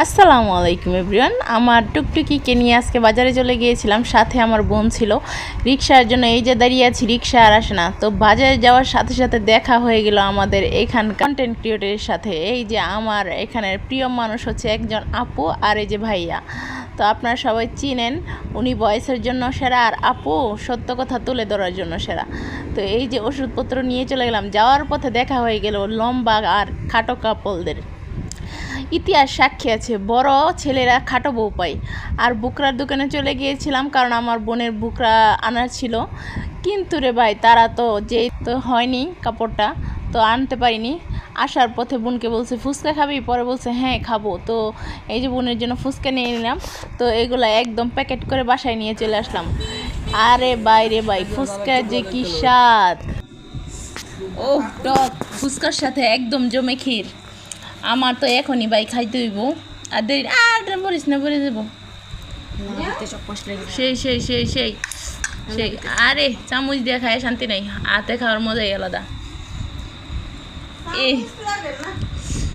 আসসালামু আলাইকুম এভরিওয়ান। আমার টুকটুকিকে নিয়ে আজকে বাজারে চলে গিয়েছিলাম, সাথে আমার বোন ছিল। রিক্সার জন্য এই যে দাঁড়িয়ে আছি, রিক্সা আর আসে না। তো বাজারে যাওয়ার সাথে সাথে দেখা হয়ে গেল আমাদের এখান কন্টেন্ট ক্রিয়েটরের সাথে। এই যে আমার এখানের প্রিয় মানুষ হচ্ছে একজন আপু আর এই যে ভাইয়া। তো আপনারা সবাই চিনেন, উনি ভয়েসের জন্য সেরা আর আপু সত্য কথা তুলে ধরার জন্য সেরা। তো এই যে ওষুধপত্র নিয়ে চলে গেলাম, যাওয়ার পথে দেখা হয়ে গেল লম্বা আর খাটো কাপলদের। ইতিহাস সাক্ষী আছে, বড় ছেলেরা খাটো বউ পায়। আর বুকরার দোকানে চলে গিয়েছিলাম, কারণ আমার বোনের বুকরা আনার ছিল। কিন্তু রে ভাই, তারা তো যেই তো হয়নি কাপড়টা, তো আনতে পারিনি। আসার পথে বোনকে বলছে ফুচকা খাবি, পরে বলছে হ্যাঁ খাবো। তো এই যে বোনের জন্য ফুচকা নিয়ে নিলাম। তো এগুলো একদম প্যাকেট করে বাসায় নিয়ে চলে আসলাম। আরে ভাই রে ভাই, ফুচকা যে কি স্বাদ! ও টক ফুচকার সাথে একদম জমে ক্ষীর। আমার তো এখনই ভাই খাইতে হইব, আর দেরি আর বলিস না, বলে দেবো। সেই সেই সেই সেই সেই আরে চামচ দিয়ে খায় শান্তি নাই, হাতে খাওয়ার মজাই আলাদা।